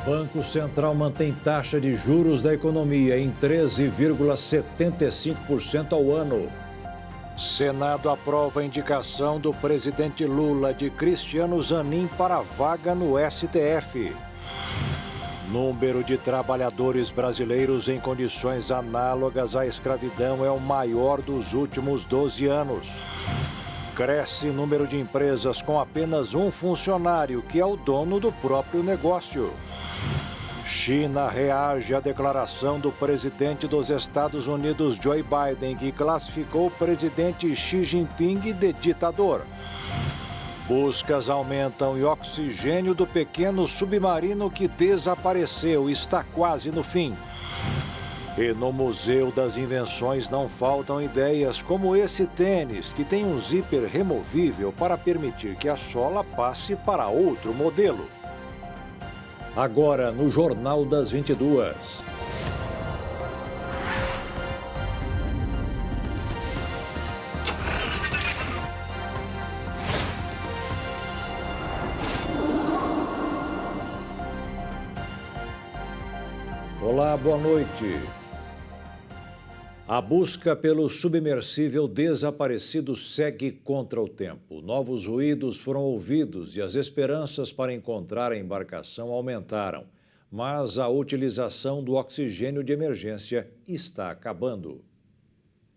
Banco Central mantém taxa de juros da economia em 13,75% ao ano. Senado aprova a indicação do presidente Lula de Cristiano Zanin para a vaga no STF. Número de trabalhadores brasileiros em condições análogas à escravidão é o maior dos últimos 12 anos. Cresce o número de empresas com apenas um funcionário, que é o dono do próprio negócio. China reage à declaração do presidente dos Estados Unidos, Joe Biden, que classificou o presidente Xi Jinping de ditador. Buscas aumentam e oxigênio do pequeno submarino que desapareceu está quase no fim. E no Museu das Invenções não faltam ideias como esse tênis, que tem um zíper removível para permitir que a sola passe para outro modelo. Agora no Jornal das 22. Olá, boa noite. A busca pelo submersível desaparecido segue contra o tempo. Novos ruídos foram ouvidos e as esperanças para encontrar a embarcação aumentaram. Mas a utilização do oxigênio de emergência está acabando.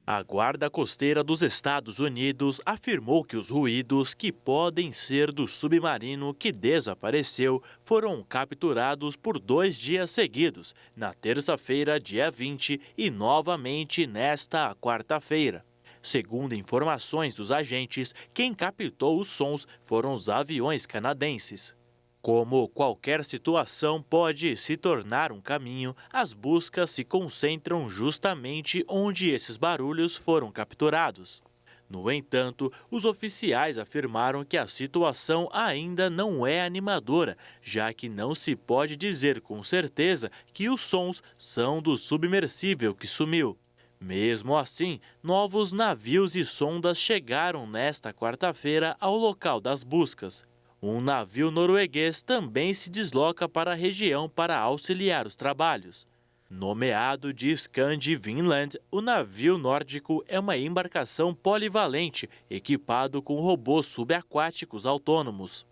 A Guarda Costeira dos Estados Unidos afirmou que os ruídos, que podem ser do submarino que desapareceu, foram capturados por 2 dias seguidos, na terça-feira, dia 20, e novamente nesta quarta-feira. Segundo informações dos agentes, quem captou os sons foram os aviões canadenses. Como qualquer situação pode se tornar um caminho, as buscas se concentram justamente onde esses barulhos foram capturados. No entanto, os oficiais afirmaram que a situação ainda não é animadora, já que não se pode dizer com certeza que os sons são do submersível que sumiu. Mesmo assim, novos navios e sondas chegaram nesta quarta-feira ao local das buscas. Um navio norueguês também se desloca para a região para auxiliar os trabalhos. Nomeado de Skandi Vinland, o navio nórdico é uma embarcação polivalente, equipado com robôs subaquáticos autônomos.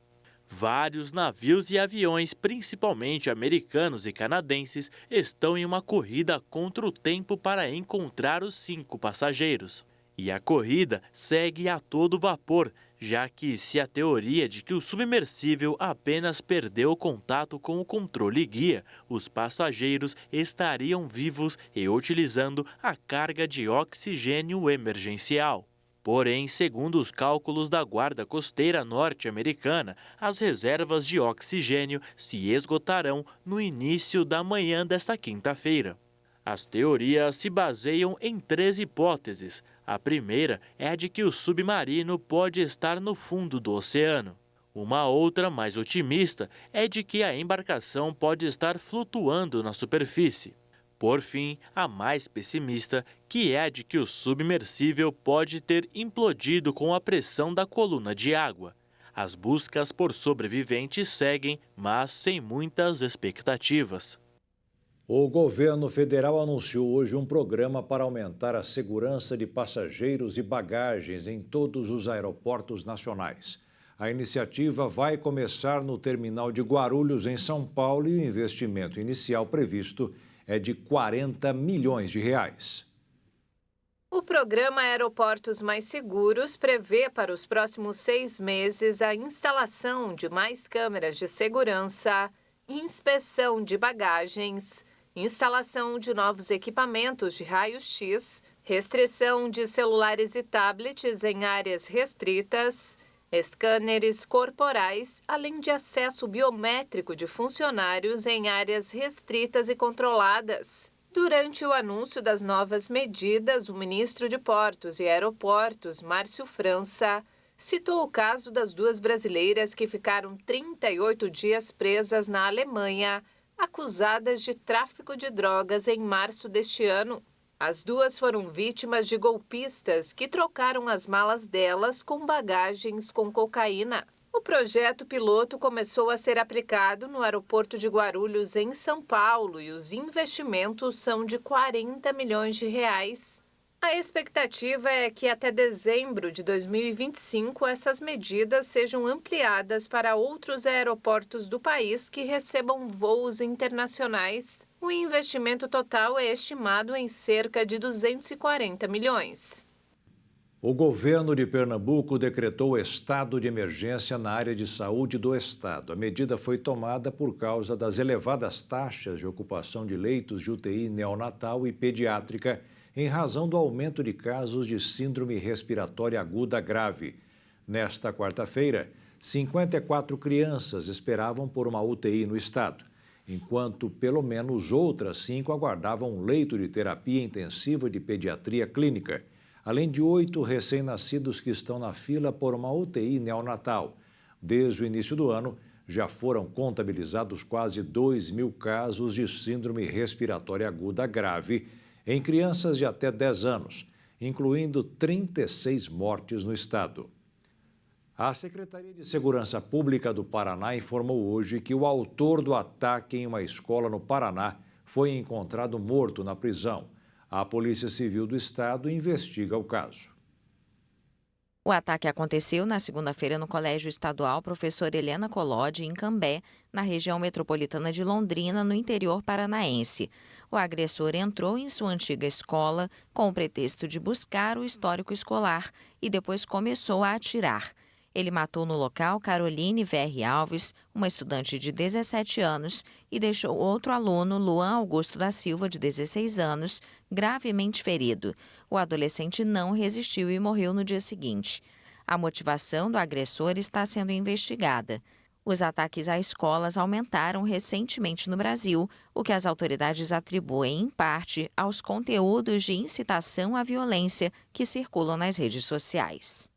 Vários navios e aviões, principalmente americanos e canadenses, estão em uma corrida contra o tempo para encontrar os 5 passageiros. E a corrida segue a todo vapor, já que se a teoria de que o submersível apenas perdeu o contato com o controle guia, os passageiros estariam vivos e utilizando a carga de oxigênio emergencial. Porém, segundo os cálculos da Guarda Costeira norte-americana, as reservas de oxigênio se esgotarão no início da manhã desta quinta-feira. As teorias se baseiam em 3 hipóteses. A primeira é a de que o submarino pode estar no fundo do oceano. Uma outra, mais otimista, é de que a embarcação pode estar flutuando na superfície. Por fim, a mais pessimista, que é a de que o submersível pode ter implodido com a pressão da coluna de água. As buscas por sobreviventes seguem, mas sem muitas expectativas. O governo federal anunciou hoje um programa para aumentar a segurança de passageiros e bagagens em todos os aeroportos nacionais. A iniciativa vai começar no terminal de Guarulhos, em São Paulo, e o investimento inicial previsto é de R$40 milhões. O programa Aeroportos Mais Seguros prevê para os próximos 6 meses a instalação de mais câmeras de segurança, inspeção de bagagens, instalação de novos equipamentos de raio-x, restrição de celulares e tablets em áreas restritas, scanners corporais, além de acesso biométrico de funcionários em áreas restritas e controladas. Durante o anúncio das novas medidas, o ministro de Portos e Aeroportos, Márcio França, citou o caso das 2 brasileiras que ficaram 38 dias presas na Alemanha, acusadas de tráfico de drogas em março deste ano. As 2 foram vítimas de golpistas que trocaram as malas delas com bagagens com cocaína. O projeto piloto começou a ser aplicado no aeroporto de Guarulhos, em São Paulo, e os investimentos são de 40 milhões de reais. A expectativa é que até dezembro de 2025 essas medidas sejam ampliadas para outros aeroportos do país que recebam voos internacionais. O investimento total é estimado em cerca de 240 milhões. O governo de Pernambuco decretou estado de emergência na área de saúde do estado. A medida foi tomada por causa das elevadas taxas de ocupação de leitos de UTI neonatal e pediátrica em razão do aumento de casos de síndrome respiratória aguda grave. Nesta quarta-feira, 54 crianças esperavam por uma UTI no estado, enquanto pelo menos outras 5 aguardavam um leito de terapia intensiva de pediatria clínica, além de 8 recém-nascidos que estão na fila por uma UTI neonatal. Desde o início do ano, já foram contabilizados quase 2.000 casos de síndrome respiratória aguda grave em crianças de até 10 anos, incluindo 36 mortes no estado. A Secretaria de Segurança Pública do Paraná informou hoje que o autor do ataque em uma escola no Paraná foi encontrado morto na prisão. A Polícia Civil do Estado investiga o caso. O ataque aconteceu na segunda-feira no Colégio Estadual Professor Helena Collodi, em Cambé, na região metropolitana de Londrina, no interior paranaense. O agressor entrou em sua antiga escola com o pretexto de buscar o histórico escolar e depois começou a atirar. Ele matou no local Caroline VR Alves, uma estudante de 17 anos, e deixou outro aluno, Luan Augusto da Silva, de 16 anos, gravemente ferido. O adolescente não resistiu e morreu no dia seguinte. A motivação do agressor está sendo investigada. Os ataques a escolas aumentaram recentemente no Brasil, o que as autoridades atribuem, em parte, aos conteúdos de incitação à violência que circulam nas redes sociais.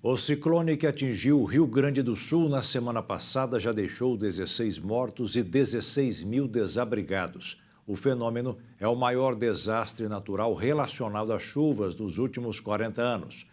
O ciclone que atingiu o Rio Grande do Sul na semana passada já deixou 16 mortos e 16 mil desabrigados. O fenômeno é o maior desastre natural relacionado às chuvas dos últimos 40 anos.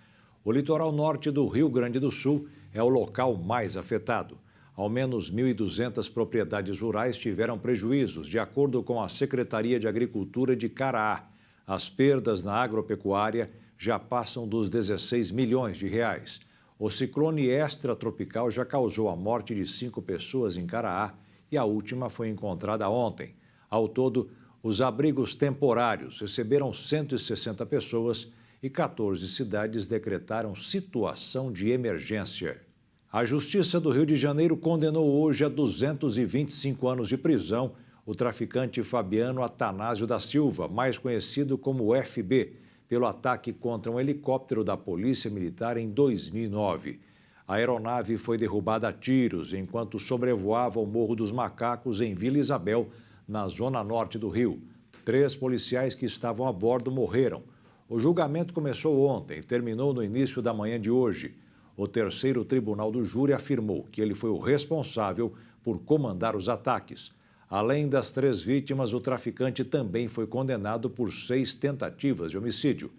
O litoral norte do Rio Grande do Sul é o local mais afetado. Ao menos 1.200 propriedades rurais tiveram prejuízos, de acordo com a Secretaria de Agricultura de Caraá. As perdas na agropecuária já passam dos 16 milhões de reais. O ciclone extratropical já causou a morte de 5 pessoas em Caraá e a última foi encontrada ontem. Ao todo, os abrigos temporários receberam 160 pessoas e 14 cidades decretaram situação de emergência. A Justiça do Rio de Janeiro condenou hoje a 225 anos de prisão o traficante Fabiano Atanásio da Silva, mais conhecido como FB, pelo ataque contra um helicóptero da Polícia Militar em 2009. A aeronave foi derrubada a tiros enquanto sobrevoava o Morro dos Macacos, em Vila Isabel, na zona norte do Rio. 3 policiais que estavam a bordo morreram. O julgamento começou ontem e terminou no início da manhã de hoje. O terceiro tribunal do júri afirmou que ele foi o responsável por comandar os ataques. Além das 3 vítimas, o traficante também foi condenado por 6 tentativas de homicídio.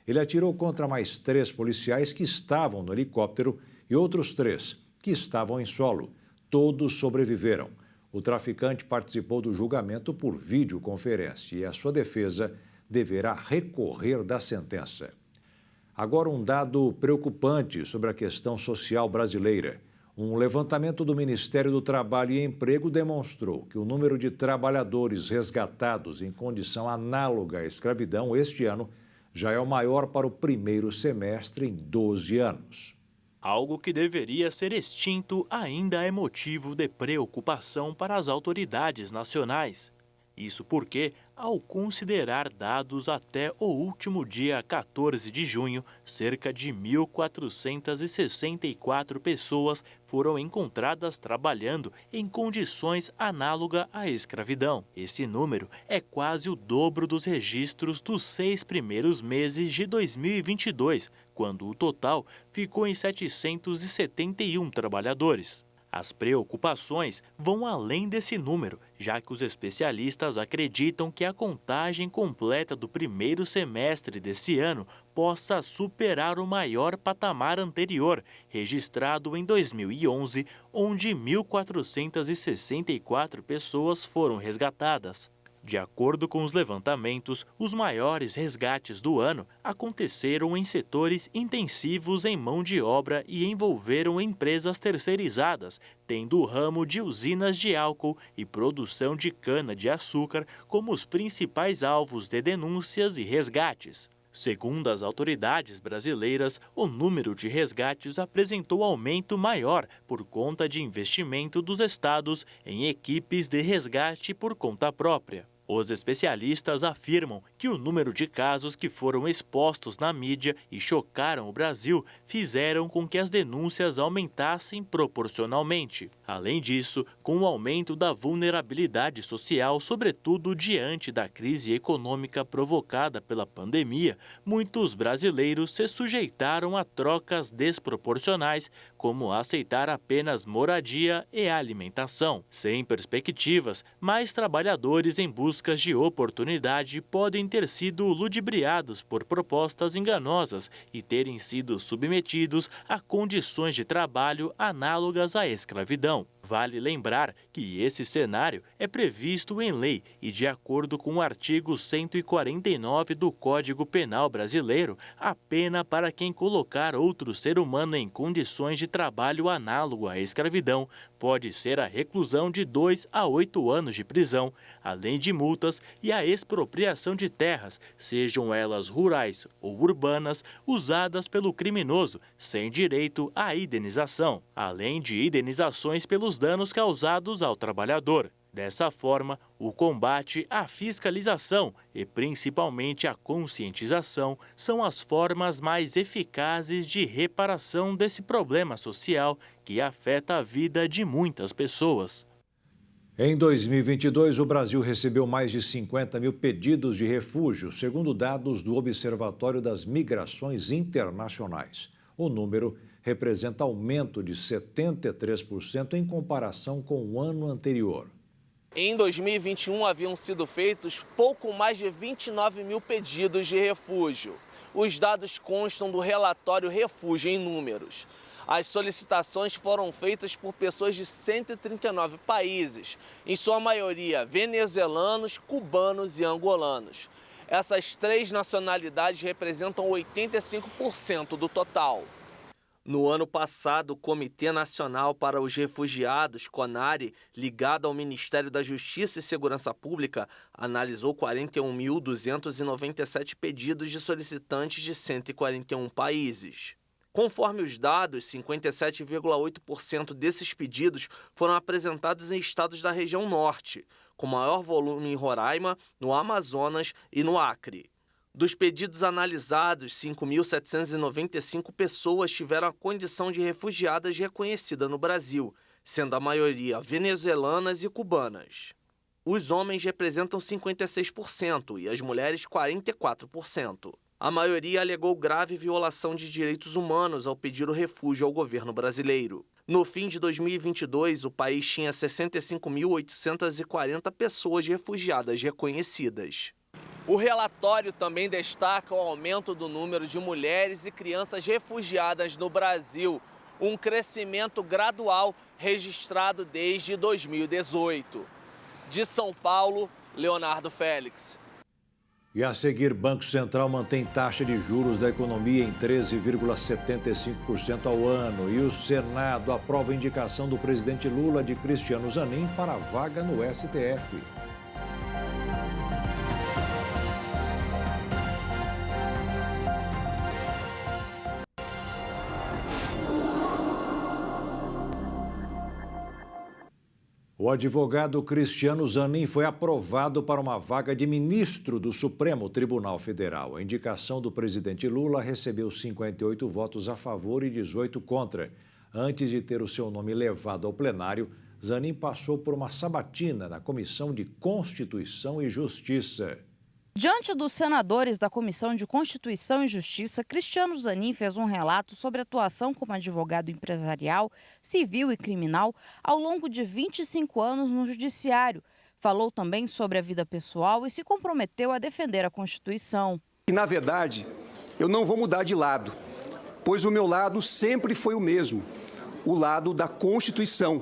Ele atirou contra mais 3 policiais que estavam no helicóptero e outros 3 que estavam em solo. Todos sobreviveram. O traficante participou do julgamento por videoconferência e a sua defesa deverá recorrer da sentença. Agora, um dado preocupante sobre a questão social brasileira. Um levantamento do Ministério do Trabalho e Emprego demonstrou que o número de trabalhadores resgatados em condição análoga à escravidão este ano já é o maior para o primeiro semestre em 12 anos. Algo que deveria ser extinto ainda é motivo de preocupação para as autoridades nacionais. Isso porque, ao considerar dados até o último dia 14 de junho, cerca de 1.464 pessoas foram encontradas trabalhando em condições análogas à escravidão. Esse número é quase o dobro dos registros dos 6 primeiros meses de 2022, quando o total ficou em 771 trabalhadores. As preocupações vão além desse número, já que os especialistas acreditam que a contagem completa do primeiro semestre desse ano possa superar o maior patamar anterior, registrado em 2011, onde 1.464 pessoas foram resgatadas. De acordo com os levantamentos, os maiores resgates do ano aconteceram em setores intensivos em mão de obra e envolveram empresas terceirizadas, tendo o ramo de usinas de álcool e produção de cana-de-açúcar como os principais alvos de denúncias e resgates. Segundo as autoridades brasileiras, o número de resgates apresentou aumento maior por conta de investimento dos estados em equipes de resgate por conta própria. Os especialistas afirmam que o número de casos que foram expostos na mídia e chocaram o Brasil fizeram com que as denúncias aumentassem proporcionalmente. Além disso, com o aumento da vulnerabilidade social, sobretudo diante da crise econômica provocada pela pandemia, muitos brasileiros se sujeitaram a trocas desproporcionais, como aceitar apenas moradia e alimentação. Sem perspectivas, mais trabalhadores em busca de oportunidade podem ter sido ludibriados por propostas enganosas e terem sido submetidos a condições de trabalho análogas à escravidão. Vale lembrar que esse cenário é previsto em lei e, de acordo com o artigo 149 do Código Penal brasileiro, a pena para quem colocar outro ser humano em condições de trabalho análogo à escravidão pode ser a reclusão de 2 a 8 anos de prisão, além de multas e a expropriação de terras, sejam elas rurais ou urbanas, usadas pelo criminoso, sem direito à indenização, além de indenizações pelos danos causados ao trabalhador. Dessa forma, o combate à fiscalização e principalmente a conscientização são as formas mais eficazes de reparação desse problema social que afeta a vida de muitas pessoas. Em 2022, o Brasil recebeu mais de 50 mil pedidos de refúgio, segundo dados do Observatório das Migrações Internacionais. O número representa aumento de 73% em comparação com o ano anterior. Em 2021, haviam sido feitos pouco mais de 29 mil pedidos de refúgio. Os dados constam do relatório Refúgio em Números. As solicitações foram feitas por pessoas de 139 países, em sua maioria venezuelanos, cubanos e angolanos. Essas três nacionalidades representam 85% do total. No ano passado, o Comitê Nacional para os Refugiados, CONARE, ligado ao Ministério da Justiça e Segurança Pública, analisou 41.297 pedidos de solicitantes de 141 países. Conforme os dados, 57,8% desses pedidos foram apresentados em estados da região norte, com maior volume em Roraima, no Amazonas e no Acre. Dos pedidos analisados, 5.795 pessoas tiveram a condição de refugiadas reconhecida no Brasil, sendo a maioria venezuelanas e cubanas. Os homens representam 56% e as mulheres 44%. A maioria alegou grave violação de direitos humanos ao pedir o refúgio ao governo brasileiro. No fim de 2022, o país tinha 65.840 pessoas refugiadas reconhecidas. O relatório também destaca o aumento do número de mulheres e crianças refugiadas no Brasil, um crescimento gradual registrado desde 2018. De São Paulo, Leonardo Félix. E a seguir, Banco Central mantém taxa de juros da economia em 13,75% ao ano. E o Senado aprova a indicação do presidente Lula de Cristiano Zanin para a vaga no STF. O advogado Cristiano Zanin foi aprovado para uma vaga de ministro do Supremo Tribunal Federal. A indicação do presidente Lula recebeu 58 votos a favor e 18 contra. Antes de ter o seu nome levado ao plenário, Zanin passou por uma sabatina na Comissão de Constituição e Justiça. Diante dos senadores da Comissão de Constituição e Justiça, Cristiano Zanin fez um relato sobre a atuação como advogado empresarial, civil e criminal ao longo de 25 anos no Judiciário. Falou também sobre a vida pessoal e se comprometeu a defender a Constituição. E, na verdade, eu não vou mudar de lado, pois o meu lado sempre foi o mesmo, o lado da Constituição,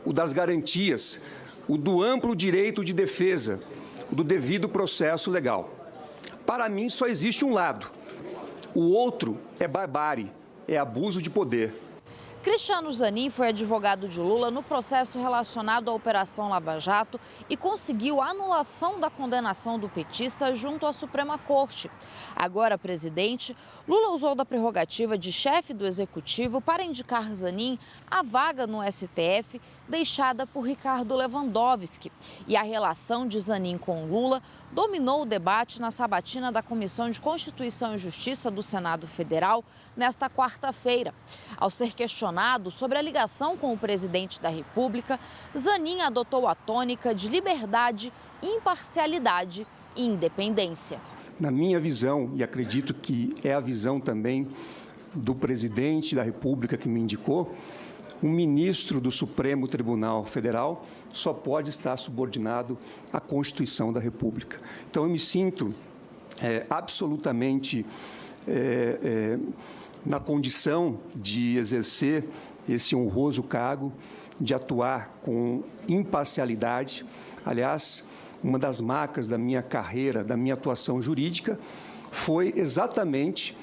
o das garantias, o do amplo direito de defesa, do devido processo legal. Para mim, só existe um lado. O outro é barbárie, é abuso de poder. Cristiano Zanin foi advogado de Lula no processo relacionado à Operação Lava Jato e conseguiu a anulação da condenação do petista junto à Suprema Corte. Agora presidente, Lula usou da prerrogativa de chefe do Executivo para indicar Zanin à vaga no STF deixada por Ricardo Lewandowski. E a relação de Zanin com Lula dominou o debate na sabatina da Comissão de Constituição e Justiça do Senado Federal nesta quarta-feira. Ao ser questionado sobre a ligação com o presidente da República, Zanin adotou a tônica de liberdade, imparcialidade e independência. Na minha visão, e acredito que é a visão também do presidente da República que me indicou, um ministro do Supremo Tribunal Federal só pode estar subordinado à Constituição da República. Então, eu me sinto absolutamente na condição de exercer esse honroso cargo, de atuar com imparcialidade. Aliás, uma das marcas da minha carreira, da minha atuação jurídica, foi exatamente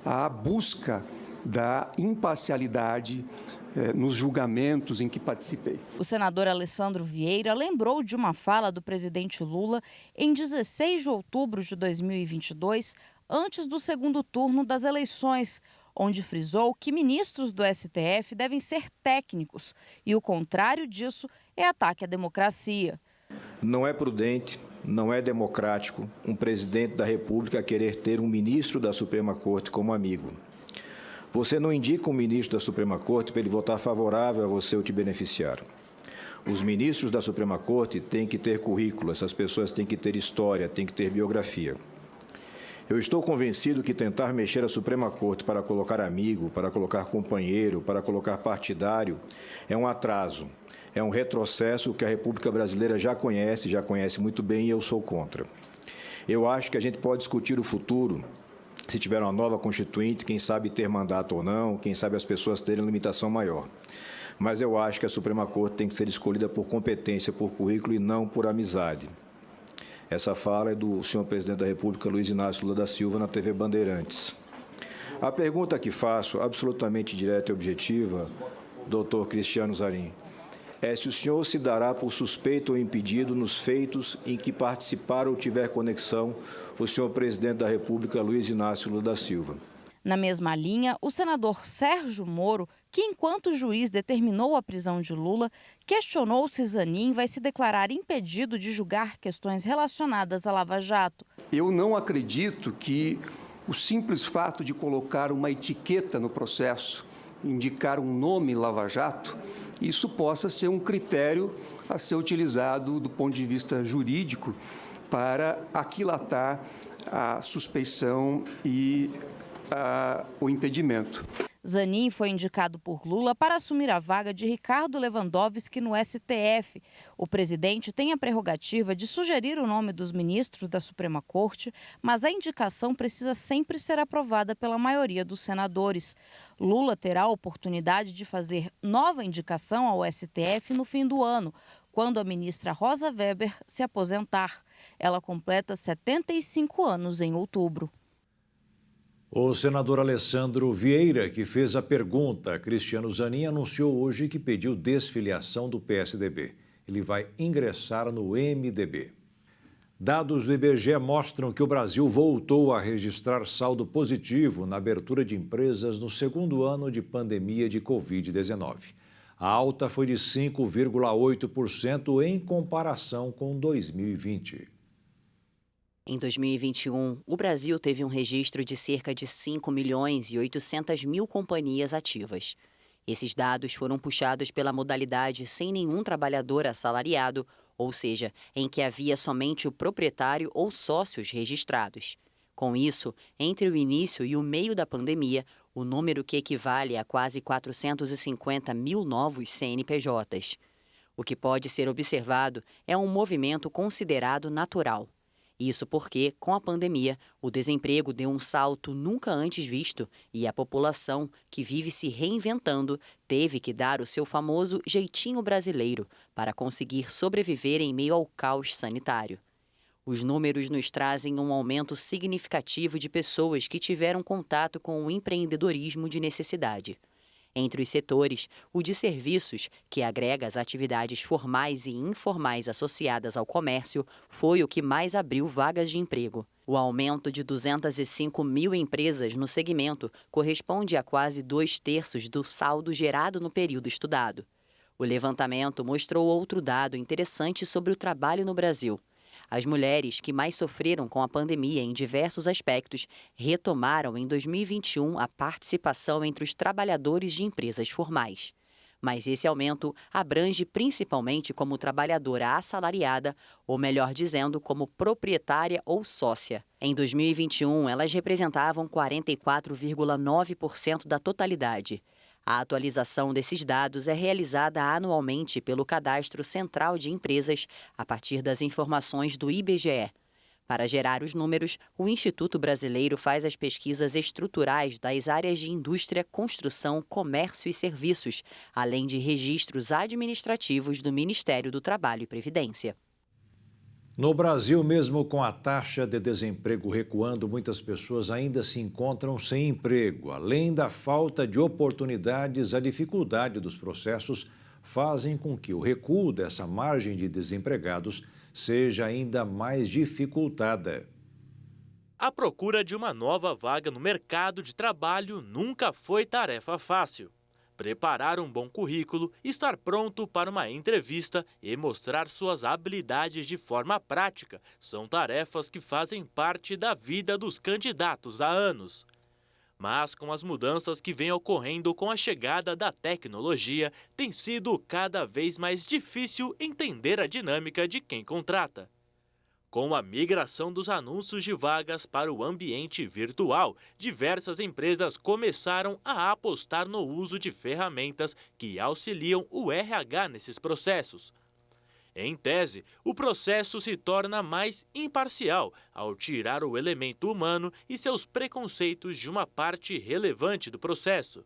a busca da imparcialidade nos julgamentos em que participei. O senador Alessandro Vieira lembrou de uma fala do presidente Lula em 16 de outubro de 2022, antes do segundo turno das eleições, onde frisou que ministros do STF devem ser técnicos e o contrário disso é ataque à democracia. Não é prudente, não é democrático um presidente da República querer ter um ministro da Suprema Corte como amigo. Você não indica um ministro da Suprema Corte para ele votar favorável a você ou te beneficiar. Os ministros da Suprema Corte têm que ter currículo, essas pessoas têm que ter história, têm que ter biografia. Eu estou convencido que tentar mexer a Suprema Corte para colocar amigo, para colocar companheiro, para colocar partidário, é um atraso, é um retrocesso que a República Brasileira já conhece muito bem e eu sou contra. Eu acho que a gente pode discutir o futuro, se tiver uma nova Constituinte, quem sabe ter mandato ou não, quem sabe as pessoas terem limitação maior. Mas eu acho que a Suprema Corte tem que ser escolhida por competência, por currículo e não por amizade. Essa fala é do senhor presidente da República, Luiz Inácio Lula da Silva, na TV Bandeirantes. A pergunta que faço, absolutamente direta e objetiva, doutor Cristiano Zanin, é se o senhor se dará por suspeito ou impedido nos feitos em que participar ou tiver conexão o senhor presidente da República, Luiz Inácio Lula da Silva. Na mesma linha, o senador Sérgio Moro, que enquanto juiz determinou a prisão de Lula, questionou se Zanin vai se declarar impedido de julgar questões relacionadas à Lava Jato. Eu não acredito que o simples fato de colocar uma etiqueta no processo, indicar um nome Lava Jato, isso possa ser um critério a ser utilizado do ponto de vista jurídico para aquilatar a suspeição e o impedimento. Zanin foi indicado por Lula para assumir a vaga de Ricardo Lewandowski no STF. O presidente tem a prerrogativa de sugerir o nome dos ministros da Suprema Corte, mas a indicação precisa sempre ser aprovada pela maioria dos senadores. Lula terá a oportunidade de fazer nova indicação ao STF no fim do ano, quando a ministra Rosa Weber se aposentar. Ela completa 75 anos em outubro. O senador Alessandro Vieira, que fez a pergunta a Cristiano Zanin, anunciou hoje que pediu desfiliação do PSDB. Ele vai ingressar no MDB. Dados do IBGE mostram que o Brasil voltou a registrar saldo positivo na abertura de empresas no segundo ano de pandemia de Covid-19. A alta foi de 5,8% em comparação com 2020. Em 2021, o Brasil teve um registro de cerca de 5.800.000 companhias ativas. Esses dados foram puxados pela modalidade sem nenhum trabalhador assalariado ou seja, em que havia somente o proprietário ou sócios registrados. Com isso, entre o início e o meio da pandemia, o número que equivale a quase 450 mil novos CNPJs. O que pode ser observado é um movimento considerado natural. Isso porque, com a pandemia, o desemprego deu um salto nunca antes visto e a população, que vive se reinventando, teve que dar o seu famoso jeitinho brasileiro para conseguir sobreviver em meio ao caos sanitário. Os números nos trazem um aumento significativo de pessoas que tiveram contato com o empreendedorismo de necessidade. Entre os setores, o de serviços, que agrega as atividades formais e informais associadas ao comércio, foi o que mais abriu vagas de emprego. O aumento de 205 mil empresas no segmento corresponde a quase 2/3 do saldo gerado no período estudado. O levantamento mostrou outro dado interessante sobre o trabalho no Brasil. As mulheres que mais sofreram com a pandemia em diversos aspectos retomaram em 2021 a participação entre os trabalhadores de empresas formais. Mas esse aumento abrange principalmente como trabalhadora assalariada, ou melhor dizendo, como proprietária ou sócia. Em 2021, elas representavam 44,9% da totalidade. A atualização desses dados é realizada anualmente pelo Cadastro Central de Empresas, a partir das informações do IBGE. Para gerar os números, o Instituto Brasileiro faz as pesquisas estruturais das áreas de indústria, construção, comércio e serviços, além de registros administrativos do Ministério do Trabalho e Previdência. No Brasil, mesmo com a taxa de desemprego recuando, muitas pessoas ainda se encontram sem emprego. Além da falta de oportunidades, a dificuldade dos processos fazem com que o recuo dessa margem de desempregados seja ainda mais dificultada. A procura de uma nova vaga no mercado de trabalho nunca foi tarefa fácil. Preparar um bom currículo, estar pronto para uma entrevista e mostrar suas habilidades de forma prática são tarefas que fazem parte da vida dos candidatos há anos. Mas com as mudanças que vêm ocorrendo com a chegada da tecnologia, tem sido cada vez mais difícil entender a dinâmica de quem contrata. Com a migração dos anúncios de vagas para o ambiente virtual, diversas empresas começaram a apostar no uso de ferramentas que auxiliam o RH nesses processos. Em tese, o processo se torna mais imparcial ao tirar o elemento humano e seus preconceitos de uma parte relevante do processo.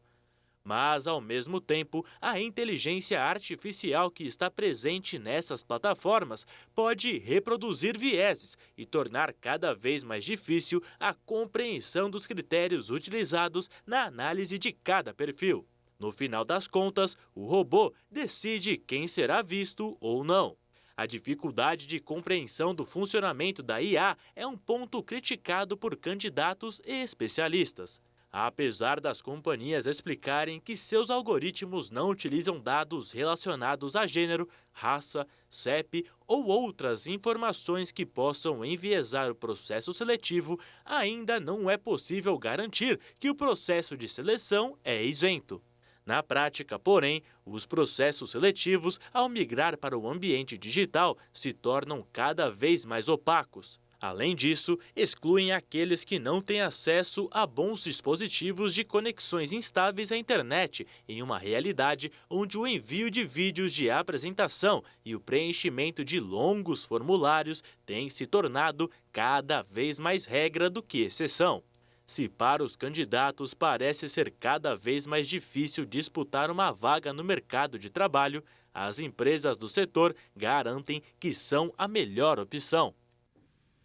Mas, ao mesmo tempo, a inteligência artificial que está presente nessas plataformas pode reproduzir vieses e tornar cada vez mais difícil a compreensão dos critérios utilizados na análise de cada perfil. No final das contas, o robô decide quem será visto ou não. A dificuldade de compreensão do funcionamento da IA é um ponto criticado por candidatos e especialistas. Apesar das companhias explicarem que seus algoritmos não utilizam dados relacionados a gênero, raça, CEP ou outras informações que possam enviesar o processo seletivo, ainda não é possível garantir que o processo de seleção é isento. Na prática, porém, os processos seletivos, ao migrar para o ambiente digital, se tornam cada vez mais opacos. Além disso, excluem aqueles que não têm acesso a bons dispositivos de conexões instáveis à internet, em uma realidade onde o envio de vídeos de apresentação e o preenchimento de longos formulários têm se tornado cada vez mais regra do que exceção. Se para os candidatos parece ser cada vez mais difícil disputar uma vaga no mercado de trabalho, as empresas do setor garantem que são a melhor opção.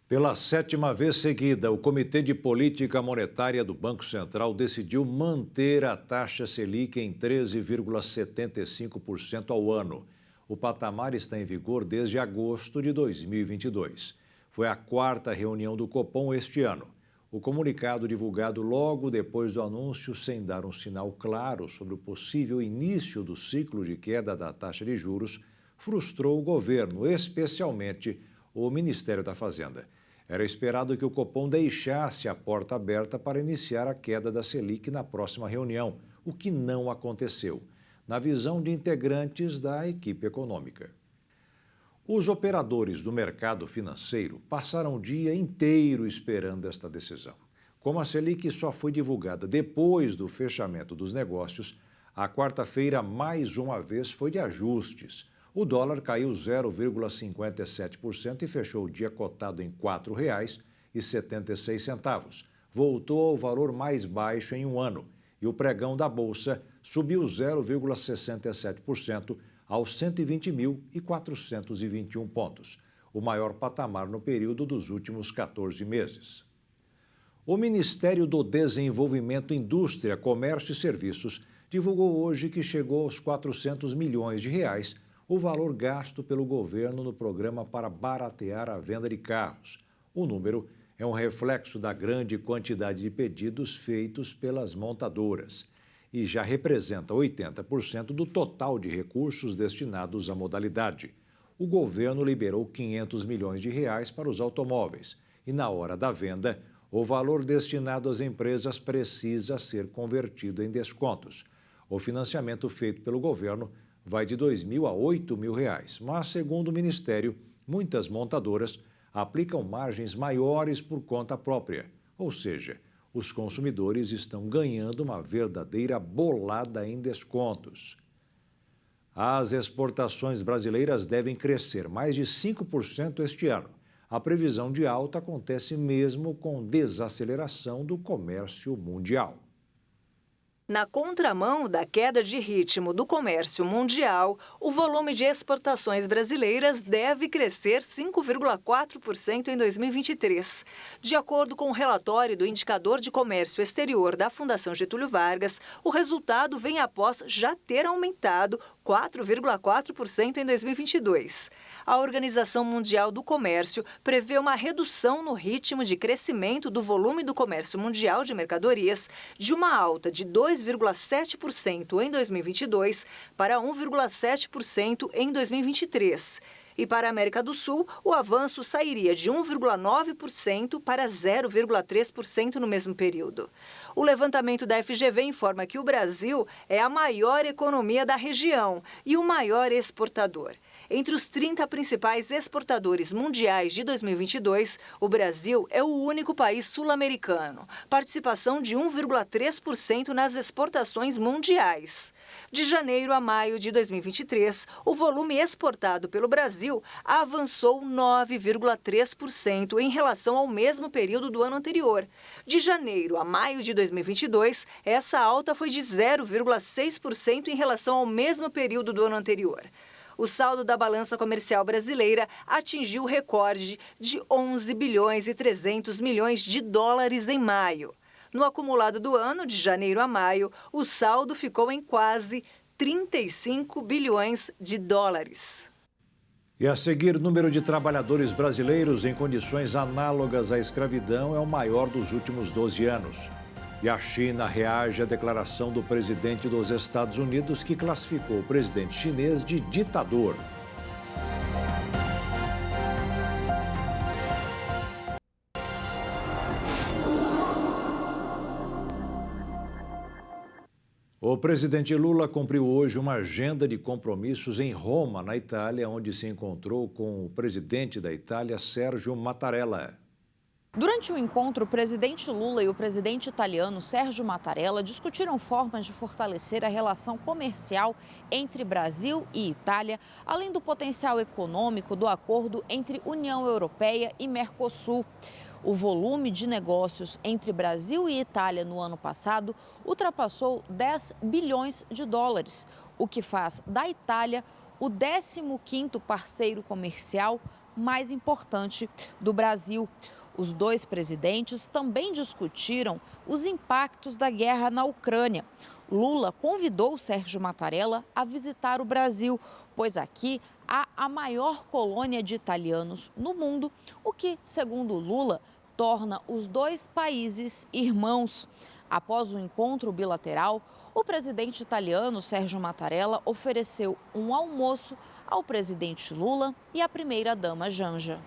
Pela 7ª vez seguida, o Comitê de Política Monetária do Banco Central decidiu manter a taxa Selic em 13,75% ao ano. O patamar está em vigor desde agosto de 2022. Foi a 4ª reunião do Copom este ano. O comunicado divulgado logo depois do anúncio, sem dar um sinal claro sobre o possível início do ciclo de queda da taxa de juros, frustrou o governo, especialmente o Ministério da Fazenda. Era esperado que o Copom deixasse a porta aberta para iniciar a queda da Selic na próxima reunião, o que não aconteceu, na visão de integrantes da equipe econômica. Os operadores do mercado financeiro passaram o dia inteiro esperando esta decisão. Como a Selic só foi divulgada depois do fechamento dos negócios, a quarta-feira, mais uma vez, foi de ajustes. O dólar caiu 0,57% e fechou o dia cotado em R$ 4,76. Voltou ao valor mais baixo em um ano e o pregão da Bolsa subiu 0,67% aos 120.421 pontos, o maior patamar no período dos últimos 14 meses. O Ministério do Desenvolvimento, Indústria, Comércio e Serviços divulgou hoje que chegou aos 400 milhões de reais o valor gasto pelo governo no programa para baratear a venda de carros. O número é um reflexo da grande quantidade de pedidos feitos pelas montadoras e já representa 80% do total de recursos destinados à modalidade. O governo liberou 500 milhões de reais para os automóveis e, na hora da venda, o valor destinado às empresas precisa ser convertido em descontos. O financiamento feito pelo governo vai de R$ 2.000 a R$ 8.000, mas, segundo o Ministério, muitas montadoras aplicam margens maiores por conta própria, ou seja, os consumidores estão ganhando uma verdadeira bolada em descontos. As exportações brasileiras devem crescer mais de 5% este ano. A previsão de alta acontece mesmo com desaceleração do comércio mundial. Na contramão da queda de ritmo do comércio mundial, o volume de exportações brasileiras deve crescer 5,4% em 2023. De acordo com o relatório do Indicador de Comércio Exterior da Fundação Getúlio Vargas, o resultado vem após já ter aumentado 4,4% em 2022. A Organização Mundial do Comércio prevê uma redução no ritmo de crescimento do volume do comércio mundial de mercadorias de uma alta de 2,7% em 2022 para 1,7% em 2023. E para a América do Sul, o avanço sairia de 1,9% para 0,3% no mesmo período. O levantamento da FGV informa que o Brasil é a maior economia da região e o maior exportador. Entre os 30 principais exportadores mundiais de 2022, o Brasil é o único país sul-americano, participação de 1,3% nas exportações mundiais. De janeiro a maio de 2023, o volume exportado pelo Brasil avançou 9,3% em relação ao mesmo período do ano anterior. De janeiro a maio de 2022, essa alta foi de 0,6% em relação ao mesmo período do ano anterior. O saldo da balança comercial brasileira atingiu o recorde de 11 bilhões e 300 milhões de dólares em maio. No acumulado do ano, de janeiro a maio, o saldo ficou em quase 35 bilhões de dólares. E a seguir, o número de trabalhadores brasileiros em condições análogas à escravidão é o maior dos últimos 12 anos. E a China reage à declaração do presidente dos Estados Unidos, que classificou o presidente chinês de ditador. O presidente Lula cumpriu hoje uma agenda de compromissos em Roma, na Itália, onde se encontrou com o presidente da Itália, Sérgio Mattarella. Durante o encontro, o presidente Lula e o presidente italiano Sérgio Mattarella discutiram formas de fortalecer a relação comercial entre Brasil e Itália, além do potencial econômico do acordo entre União Europeia e Mercosul. O volume de negócios entre Brasil e Itália no ano passado ultrapassou 10 bilhões de dólares, o que faz da Itália o 15º parceiro comercial mais importante do Brasil. Os dois presidentes também discutiram os impactos da guerra na Ucrânia. Lula convidou Sérgio Mattarella a visitar o Brasil, pois aqui há a maior colônia de italianos no mundo, o que, segundo Lula, torna os dois países irmãos. Após o encontro bilateral, o presidente italiano Sérgio Mattarella ofereceu um almoço ao presidente Lula e à primeira-dama Janja.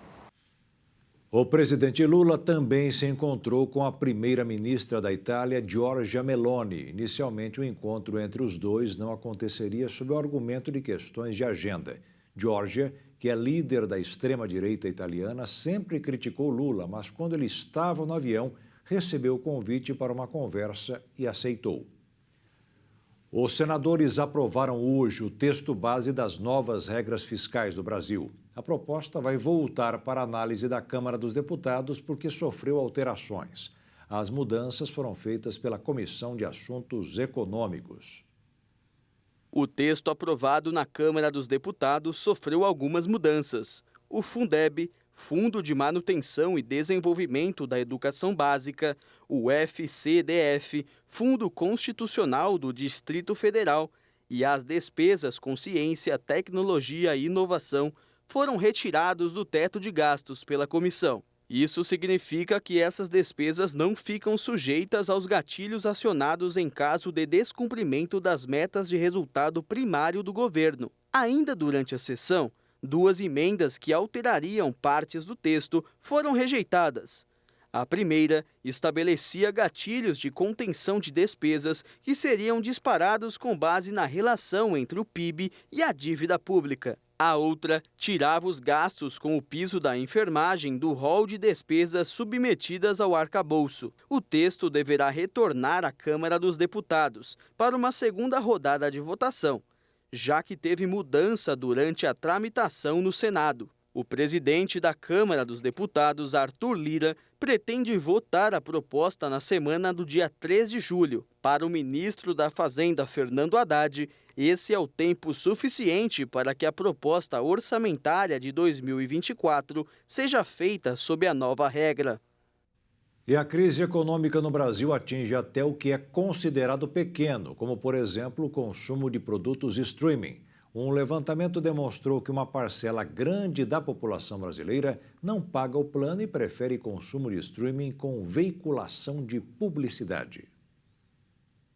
O presidente Lula também se encontrou com a primeira-ministra da Itália, Giorgia Meloni. Inicialmente, o encontro entre os dois não aconteceria sob o argumento de questões de agenda. Giorgia, que que é líder da extrema-direita italiana, sempre criticou Lula, mas quando ele estava no avião, recebeu o convite para uma conversa e aceitou. Os senadores aprovaram hoje o texto base das novas regras fiscais do Brasil. A proposta vai voltar para análise da Câmara dos Deputados porque sofreu alterações. As mudanças foram feitas pela Comissão de Assuntos Econômicos. O texto aprovado na Câmara dos Deputados sofreu algumas mudanças. O Fundeb, Fundo de Manutenção e Desenvolvimento da Educação Básica, o FCDF, Fundo Constitucional do Distrito Federal, e as despesas com ciência, tecnologia e inovação foram retirados do teto de gastos pela comissão. Isso significa que essas despesas não ficam sujeitas aos gatilhos acionados em caso de descumprimento das metas de resultado primário do governo. Ainda durante a sessão, 2 emendas que alterariam partes do texto foram rejeitadas. A primeira estabelecia gatilhos de contenção de despesas que seriam disparados com base na relação entre o PIB e a dívida pública. A outra tirava os gastos com o piso da enfermagem do rol de despesas submetidas ao arcabouço. O texto deverá retornar à Câmara dos Deputados para uma segunda rodada de votação, já que teve mudança durante a tramitação no Senado. O presidente da Câmara dos Deputados, Arthur Lira, pretende votar a proposta na semana do dia 3 de julho. Para o ministro da Fazenda, Fernando Haddad, esse é o tempo suficiente para que a proposta orçamentária de 2024 seja feita sob a nova regra. E a crise econômica no Brasil atinge até o que é considerado pequeno, como, por exemplo, o consumo de produtos streaming. Um levantamento demonstrou que uma parcela grande da população brasileira não paga o plano e prefere consumo de streaming com veiculação de publicidade.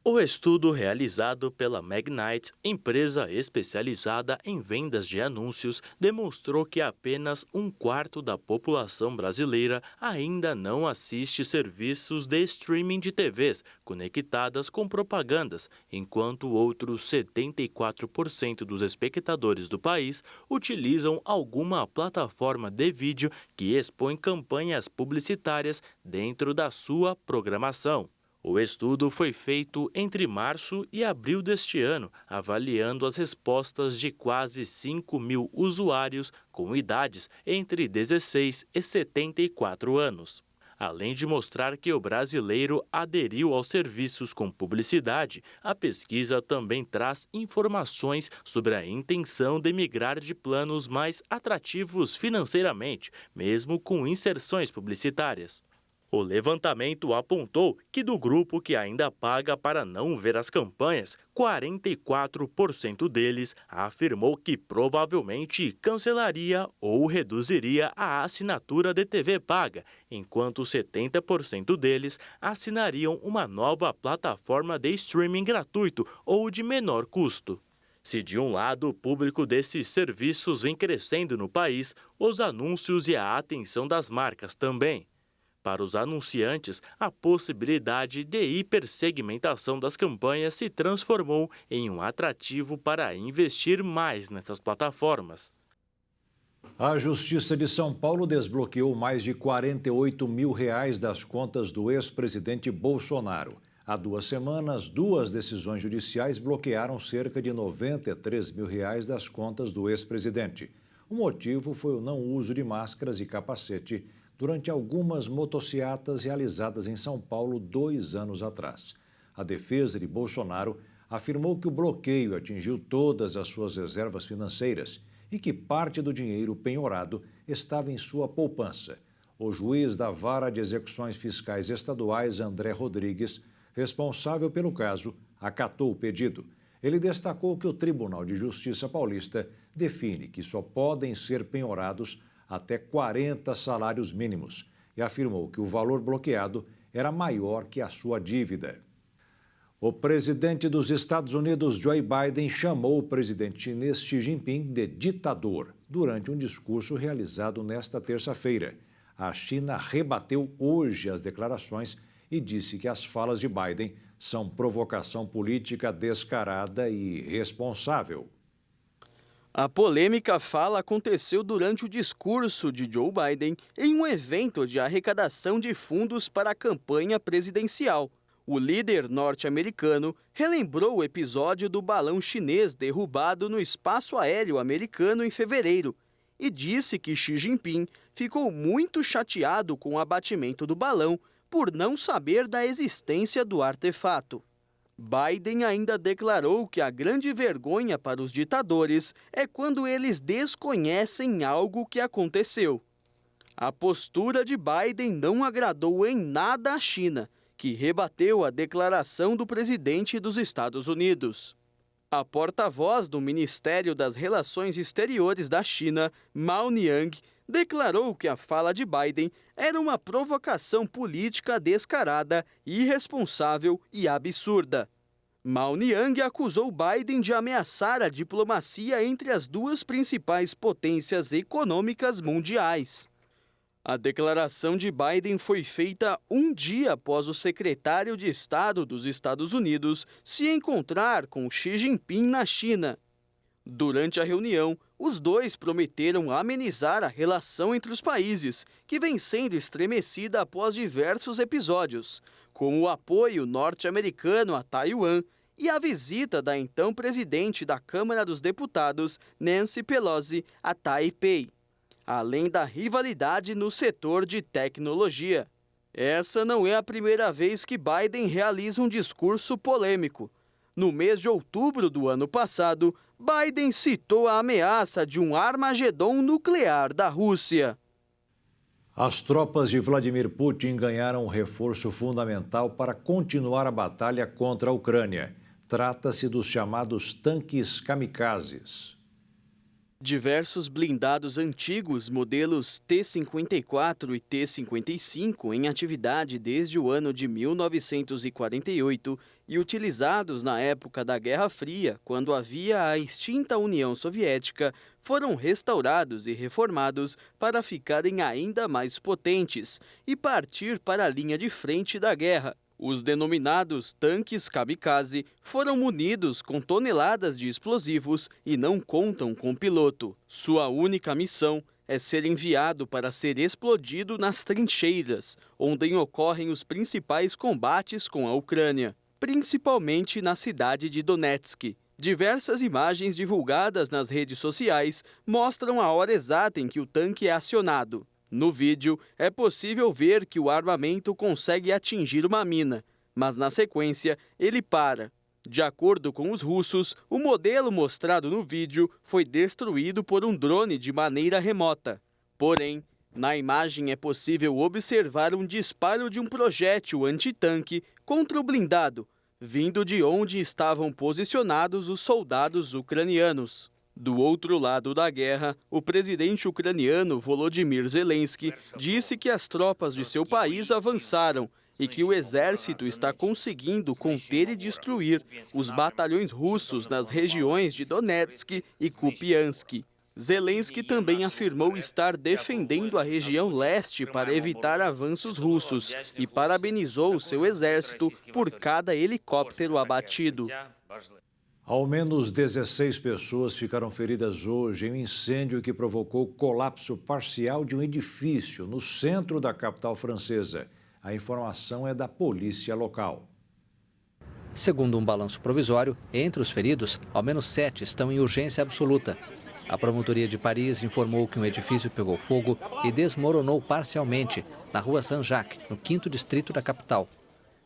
O estudo realizado pela Magnite, empresa especializada em vendas de anúncios, demonstrou que apenas 1/4 da população brasileira ainda não assiste serviços de streaming de TVs conectadas com propagandas, enquanto outros 74% dos espectadores do país utilizam alguma plataforma de vídeo que expõe campanhas publicitárias dentro da sua programação. O estudo foi feito entre março e abril deste ano, avaliando as respostas de quase 5.000 usuários com idades entre 16 e 74 anos. Além de mostrar que o brasileiro aderiu aos serviços com publicidade, a pesquisa também traz informações sobre a intenção de migrar de planos mais atrativos financeiramente, mesmo com inserções publicitárias. O levantamento apontou que do grupo que ainda paga para não ver as campanhas, 44% deles afirmou que provavelmente cancelaria ou reduziria a assinatura de TV paga, enquanto 70% deles assinariam uma nova plataforma de streaming gratuito ou de menor custo. Se de um lado o público desses serviços vem crescendo no país, os anúncios e a atenção das marcas também. Para os anunciantes, a possibilidade de hipersegmentação das campanhas se transformou em um atrativo para investir mais nessas plataformas. A Justiça de São Paulo desbloqueou mais de R$48 mil das contas do ex-presidente Bolsonaro. Há 2 semanas, 2 decisões judiciais bloquearam cerca de R$93 mil das contas do ex-presidente. O motivo foi o não uso de máscaras e capacete durante algumas motociatas realizadas em São Paulo 2 anos atrás. A defesa de Bolsonaro afirmou que o bloqueio atingiu todas as suas reservas financeiras e que parte do dinheiro penhorado estava em sua poupança. O juiz da Vara de Execuções Fiscais Estaduais, André Rodrigues, responsável pelo caso, acatou o pedido. Ele destacou que o Tribunal de Justiça Paulista define que só podem ser penhorados até 40 salários mínimos e afirmou que o valor bloqueado era maior que a sua dívida. O presidente dos Estados Unidos, Joe Biden, chamou o presidente chinês Xi Jinping de ditador durante um discurso realizado nesta terça-feira. A China rebateu hoje as declarações e disse que as falas de Biden são provocação política descarada e irresponsável. A polêmica fala aconteceu durante o discurso de Joe Biden em um evento de arrecadação de fundos para a campanha presidencial. O líder norte-americano relembrou o episódio do balão chinês derrubado no espaço aéreo americano em fevereiro e disse que Xi Jinping ficou muito chateado com o abatimento do balão por não saber da existência do artefato. Biden ainda declarou que a grande vergonha para os ditadores é quando eles desconhecem algo que aconteceu. A postura de Biden não agradou em nada à China, que rebateu a declaração do presidente dos Estados Unidos. A porta-voz do Ministério das Relações Exteriores da China, Mao Niang, declarou que a fala de Biden era uma provocação política descarada, irresponsável e absurda. Mao Niang acusou Biden de ameaçar a diplomacia entre as duas principais potências econômicas mundiais. A declaração de Biden foi feita um dia após o secretário de Estado dos Estados Unidos se encontrar com Xi Jinping na China. Durante a reunião, os dois prometeram amenizar a relação entre os países, que vem sendo estremecida após diversos episódios, como o apoio norte-americano a Taiwan e a visita da então presidente da Câmara dos Deputados, Nancy Pelosi, a Taipei, além da rivalidade no setor de tecnologia. Essa não é a primeira vez que Biden realiza um discurso polêmico. No mês de outubro do ano passado, Biden citou a ameaça de um Armagedon nuclear da Rússia. As tropas de Vladimir Putin ganharam um reforço fundamental para continuar a batalha contra a Ucrânia. Trata-se dos chamados tanques kamikazes. Diversos blindados antigos, modelos T-54 e T-55, em atividade desde o ano de 1948 e utilizados na época da Guerra Fria, quando havia a extinta União Soviética, foram restaurados e reformados para ficarem ainda mais potentes e partir para a linha de frente da guerra. Os denominados tanques kamikaze foram munidos com toneladas de explosivos e não contam com piloto. Sua única missão é ser enviado para ser explodido nas trincheiras, onde ocorrem os principais combates com a Ucrânia, principalmente na cidade de Donetsk. Diversas imagens divulgadas nas redes sociais mostram a hora exata em que o tanque é acionado. No vídeo, é possível ver que o armamento consegue atingir uma mina, mas na sequência ele para. De acordo com os russos, o modelo mostrado no vídeo foi destruído por um drone de maneira remota. Porém, na imagem é possível observar um disparo de um projétil antitanque contra o blindado, vindo de onde estavam posicionados os soldados ucranianos. Do outro lado da guerra, o presidente ucraniano Volodymyr Zelensky disse que as tropas de seu país avançaram e que o exército está conseguindo conter e destruir os batalhões russos nas regiões de Donetsk e Kupiansk. Zelensky também afirmou estar defendendo a região leste para evitar avanços russos e parabenizou o seu exército por cada helicóptero abatido. Ao menos 16 pessoas ficaram feridas hoje em um incêndio que provocou o colapso parcial de um edifício no centro da capital francesa. A informação é da polícia local. Segundo um balanço provisório, entre os feridos, ao menos 7 estão em urgência absoluta. A Promotoria de Paris informou que um edifício pegou fogo e desmoronou parcialmente na rua Saint-Jacques, no 5º distrito da capital.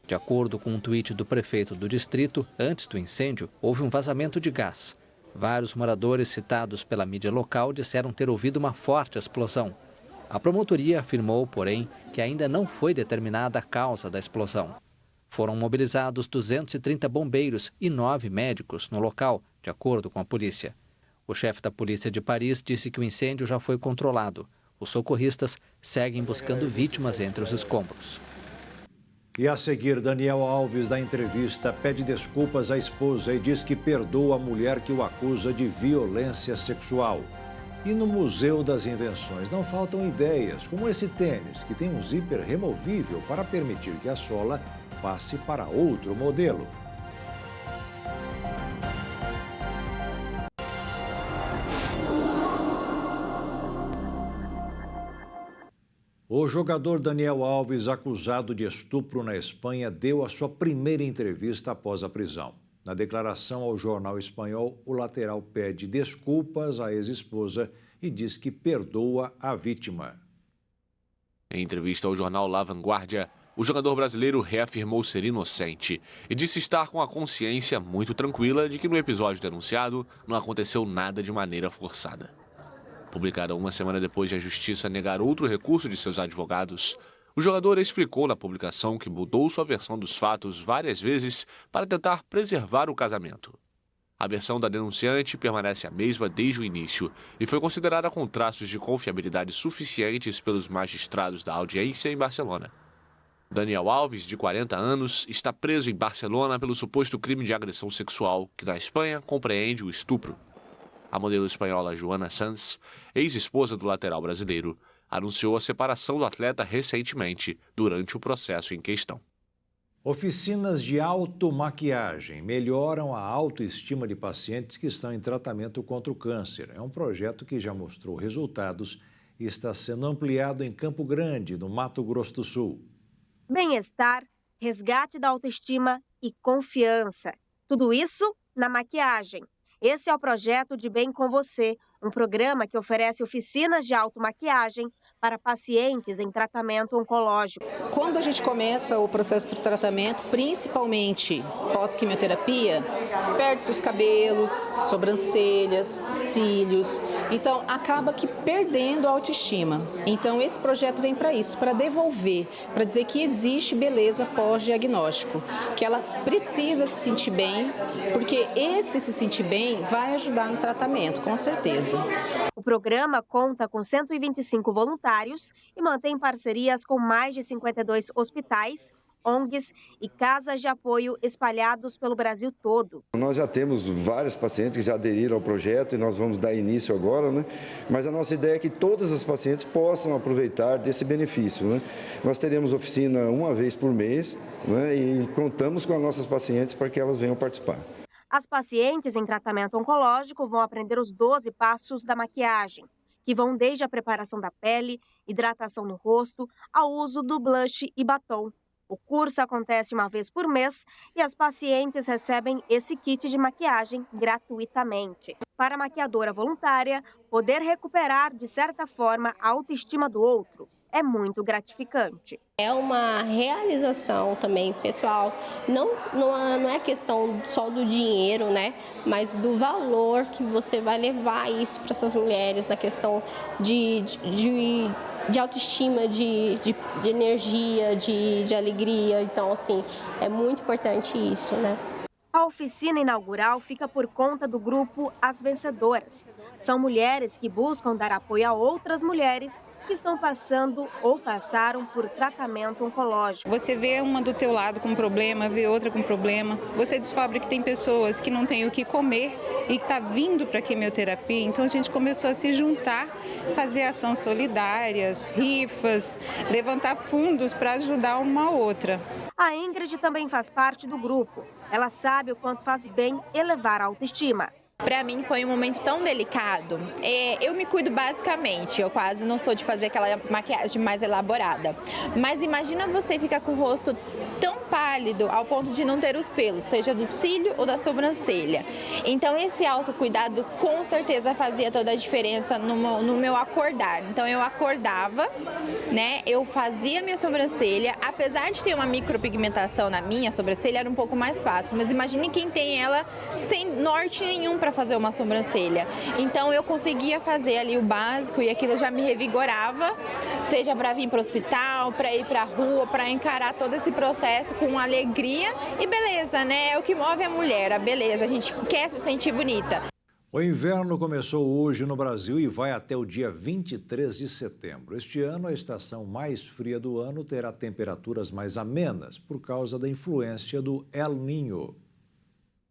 De acordo com um tweet do prefeito do distrito, antes do incêndio, houve um vazamento de gás. Vários moradores citados pela mídia local disseram ter ouvido uma forte explosão. A promotoria afirmou, porém, que ainda não foi determinada a causa da explosão. Foram mobilizados 230 bombeiros e 9 médicos no local, de acordo com a polícia. O chefe da polícia de Paris disse que o incêndio já foi controlado. Os socorristas seguem buscando vítimas entre os escombros. E a seguir, Daniel Alves, da entrevista, pede desculpas à esposa e diz que perdoa a mulher que o acusa de violência sexual. E no Museu das Invenções não faltam ideias, como esse tênis, que tem um zíper removível para permitir que a sola passe para outro modelo. O jogador Daniel Alves, acusado de estupro na Espanha, deu a sua primeira entrevista após a prisão. Na declaração ao jornal espanhol, o lateral pede desculpas à ex-esposa e diz que perdoa a vítima. Em entrevista ao jornal La Vanguardia, o jogador brasileiro reafirmou ser inocente e disse estar com a consciência muito tranquila de que no episódio denunciado não aconteceu nada de maneira forçada. Publicada uma semana depois de a justiça negar outro recurso de seus advogados, o jogador explicou na publicação que mudou sua versão dos fatos várias vezes para tentar preservar o casamento. A versão da denunciante permanece a mesma desde o início e foi considerada com traços de confiabilidade suficientes pelos magistrados da audiência em Barcelona. Daniel Alves, de 40 anos, está preso em Barcelona pelo suposto crime de agressão sexual, que na Espanha compreende o estupro. A modelo espanhola Joana Sanz, ex-esposa do lateral brasileiro, anunciou a separação do atleta recentemente, durante o processo em questão. Oficinas de automaquiagem melhoram a autoestima de pacientes que estão em tratamento contra o câncer. É um projeto que já mostrou resultados e está sendo ampliado em Campo Grande, no Mato Grosso do Sul. Bem-estar, resgate da autoestima e confiança. Tudo isso na maquiagem. Esse é o projeto de Bem com Você, um programa que oferece oficinas de automaquiagem para pacientes em tratamento oncológico. Quando a gente começa o processo de tratamento, principalmente pós-quimioterapia, perde-se os cabelos, sobrancelhas, cílios. Então, acaba que perdendo a autoestima. Então, esse projeto vem para isso, para devolver, para dizer que existe beleza pós-diagnóstico, que ela precisa se sentir bem, porque esse se sentir bem vai ajudar no tratamento, com certeza. O programa conta com 125 voluntários e mantém parcerias com mais de 52 hospitais, ONGs e casas de apoio espalhados pelo Brasil todo. Nós já temos vários pacientes que já aderiram ao projeto e nós vamos dar início agora, né? Mas a nossa ideia é que todas as pacientes possam aproveitar desse benefício, né? Nós teremos oficina uma vez por mês, né? E contamos com as nossas pacientes para que elas venham participar. As pacientes em tratamento oncológico vão aprender os 12 passos da maquiagem, que vão desde a preparação da pele, hidratação no rosto, ao uso do blush e batom. O curso acontece uma vez por mês e as pacientes recebem esse kit de maquiagem gratuitamente. Para a maquiadora voluntária, poder recuperar, de certa forma, a autoestima do outro é muito gratificante. É uma realização também pessoal, não é questão só do dinheiro, né? Mas do valor que você vai levar isso para essas mulheres, na questão de autoestima, de energia, de alegria. Então, assim, é muito importante isso, né? A oficina inaugural fica por conta do grupo As Vencedoras. São mulheres que buscam dar apoio a outras mulheres que estão passando ou passaram por tratamento oncológico. Você vê uma do teu lado com problema, vê outra com problema. Você descobre que tem pessoas que não têm o que comer e que está vindo para a quimioterapia. Então a gente começou a se juntar, fazer ações solidárias, rifas, levantar fundos para ajudar uma a outra. A Ingrid também faz parte do grupo. Ela sabe o quanto faz bem elevar a autoestima. Para mim foi um momento tão delicado. Eu me cuido basicamente, eu quase não sou de fazer aquela maquiagem mais elaborada. Mas imagina você ficar com o rosto tão pálido ao ponto de não ter os pelos, seja do cílio ou da sobrancelha. Então esse autocuidado com certeza fazia toda a diferença no meu acordar. Então eu acordava, né? Eu fazia minha sobrancelha, apesar de ter uma micropigmentação na minha sobrancelha, era um pouco mais fácil. Mas imagine quem tem ela sem norte nenhum para fazer uma sobrancelha. Então eu conseguia fazer ali o básico e aquilo já me revigorava, seja para vir para o hospital, para ir para a rua, para encarar todo esse processo com alegria e beleza, né? É o que move a mulher, a beleza. A gente quer se sentir bonita. O inverno começou hoje no Brasil e vai até o dia 23 de setembro. Este ano, a estação mais fria do ano terá temperaturas mais amenas por causa da influência do El Niño.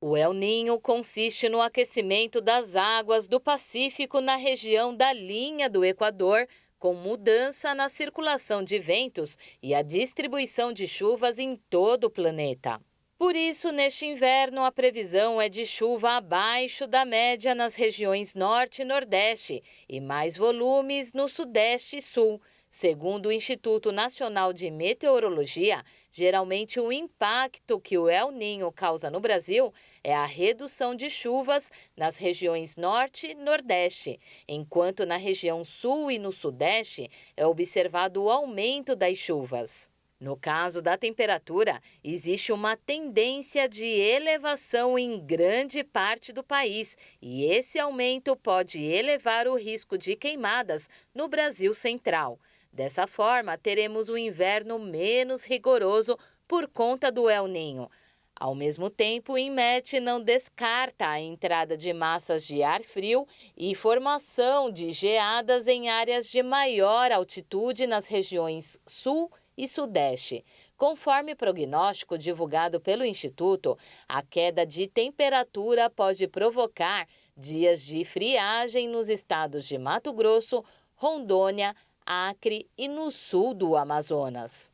O El Niño consiste no aquecimento das águas do Pacífico na região da linha do Equador, com mudança na circulação de ventos e a distribuição de chuvas em todo o planeta. Por isso, neste inverno, a previsão é de chuva abaixo da média nas regiões Norte e Nordeste e mais volumes no Sudeste e Sul. Segundo o Instituto Nacional de Meteorologia, geralmente o impacto que o El Niño causa no Brasil é a redução de chuvas nas regiões Norte e Nordeste, enquanto na região Sul e no Sudeste é observado o aumento das chuvas. No caso da temperatura, existe uma tendência de elevação em grande parte do país e esse aumento pode elevar o risco de queimadas no Brasil Central. Dessa forma, teremos um inverno menos rigoroso por conta do El Niño. Ao mesmo tempo, o INMET não descarta a entrada de massas de ar frio e formação de geadas em áreas de maior altitude nas regiões Sul e Sudeste. Conforme prognóstico divulgado pelo Instituto, a queda de temperatura pode provocar dias de friagem nos estados de Mato Grosso, Rondônia, Acre e no sul do Amazonas.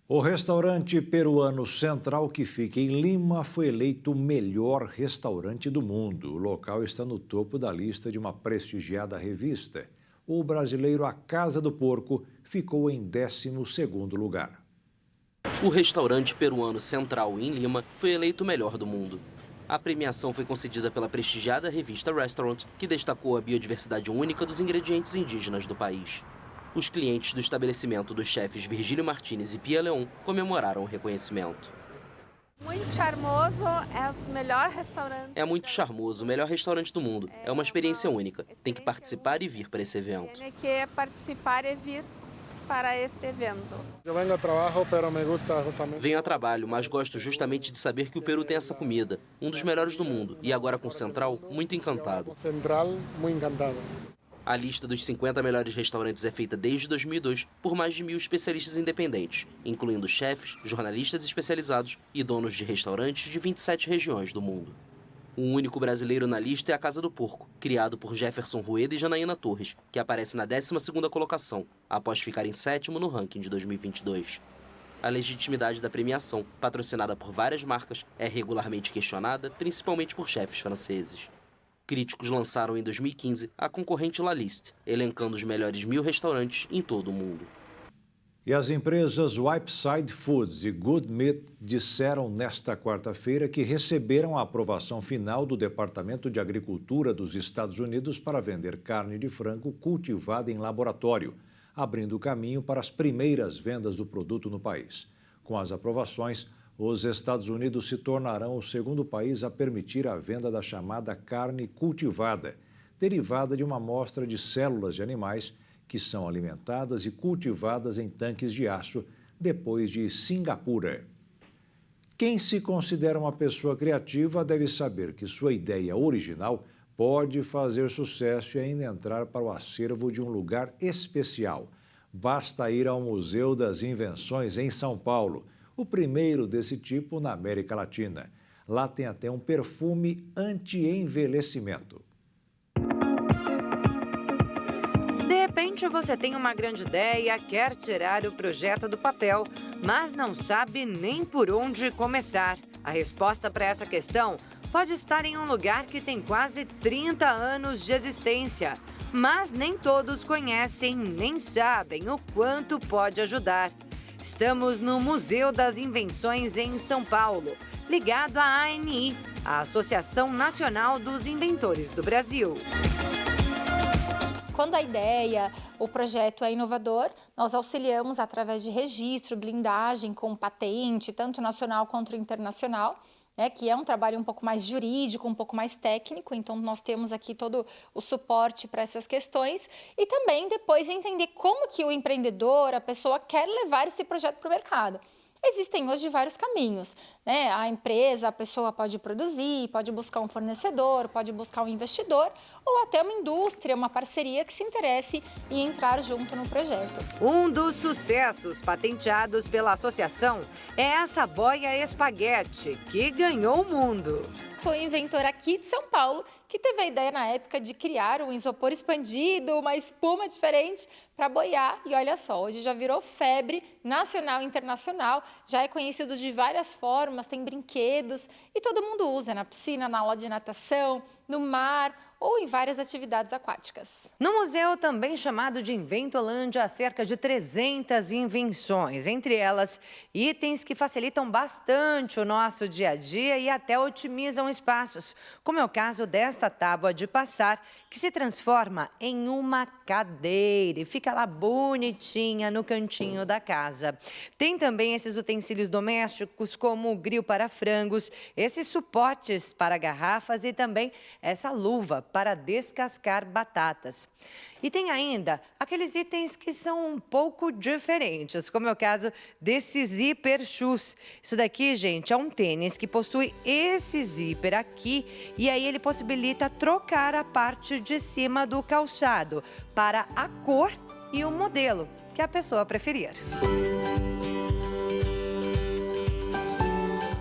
O restaurante peruano Central, que fica em Lima, foi eleito o melhor restaurante do mundo. O local está no topo da lista de uma prestigiada revista. O brasileiro A Casa do Porco ficou em 12º lugar. O restaurante peruano Central, em Lima, foi eleito o melhor do mundo. A premiação foi concedida pela prestigiada revista Restaurant, que destacou a biodiversidade única dos ingredientes indígenas do país. Os clientes do estabelecimento dos chefes Virgílio Martínez e Pia Leon comemoraram o reconhecimento. Muito charmoso, é o melhor restaurante. É muito charmoso, o melhor restaurante do mundo. É uma experiência única. Tem que participar e vir para esse evento. Tem que participar e vir para este evento. Venho a trabalho, mas gosto justamente de saber que o Peru tem essa comida, um dos melhores do mundo, e agora com Central, muito encantado. A lista dos 50 melhores restaurantes é feita desde 2002 por mais de 1.000 especialistas independentes, incluindo chefes, jornalistas especializados e donos de restaurantes de 27 regiões do mundo. O único brasileiro na lista é a Casa do Porco, criado por Jefferson Rueda e Janaína Torres, que aparece na 12ª colocação, após ficar em 7º no ranking de 2022. A legitimidade da premiação, patrocinada por várias marcas, é regularmente questionada, principalmente por chefes franceses. Críticos lançaram em 2015 a concorrente La Liste, elencando os melhores 1.000 restaurantes em todo o mundo. E as empresas Wipeside Foods e Good Meat disseram nesta quarta-feira que receberam a aprovação final do Departamento de Agricultura dos Estados Unidos para vender carne de frango cultivada em laboratório, abrindo caminho para as primeiras vendas do produto no país. Com as aprovações, os Estados Unidos se tornarão o segundo país a permitir a venda da chamada carne cultivada, derivada de uma amostra de células de animais que são alimentadas e cultivadas em tanques de aço, depois de Singapura. Quem se considera uma pessoa criativa deve saber que sua ideia original pode fazer sucesso e ainda entrar para o acervo de um lugar especial. Basta ir ao Museu das Invenções em São Paulo, o primeiro desse tipo na América Latina. Lá tem até um perfume anti-envelhecimento. De repente, você tem uma grande ideia, quer tirar o projeto do papel, mas não sabe nem por onde começar. A resposta para essa questão pode estar em um lugar que tem quase 30 anos de existência, mas nem todos conhecem nem sabem o quanto pode ajudar. Estamos no Museu das Invenções em São Paulo, ligado à ANI, a Associação Nacional dos Inventores do Brasil. Quando a ideia, o projeto é inovador, nós auxiliamos através de registro, blindagem com patente, tanto nacional quanto internacional, né, que é um trabalho um pouco mais jurídico, um pouco mais técnico, então nós temos aqui todo o suporte para essas questões e também depois entender como que o empreendedor, a pessoa quer levar esse projeto para o mercado. Existem hoje vários caminhos, né? A empresa, a pessoa pode produzir, pode buscar um fornecedor, pode buscar um investidor ou até uma indústria, uma parceria que se interesse em entrar junto no projeto. Um dos sucessos patenteados pela associação é essa boia espaguete, que ganhou o mundo. Foi um inventor aqui de São Paulo que teve a ideia na época de criar um isopor expandido, uma espuma diferente para boiar. E olha só, hoje já virou febre nacional e internacional. já é conhecido de várias formas, tem brinquedos e todo mundo usa na piscina, na aula de natação, no mar ou em várias atividades aquáticas. No museu, também chamado de Inventolândia, há cerca de 300 invenções, entre elas itens que facilitam bastante o nosso dia a dia e até otimizam espaços, como é o caso desta tábua de passar, que se transforma em uma cadeira e fica lá bonitinha no cantinho da casa. Tem também esses utensílios domésticos, como o grill para frangos, esses suportes para garrafas e também essa luva para descascar batatas. E tem ainda aqueles itens que são um pouco diferentes, como é o caso desse zíper shoes. Isso daqui, gente, é um tênis que possui esse zíper aqui e aí ele possibilita trocar a parte de cima do calçado para a cor e o modelo que a pessoa preferir.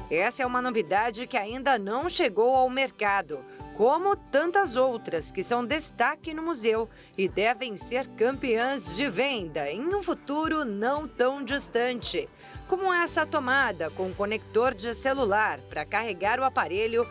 Essa é uma novidade que ainda não chegou ao mercado, como tantas outras que são destaque no museu e devem ser campeãs de venda em um futuro não tão distante. Como essa tomada com conector de celular para carregar o aparelho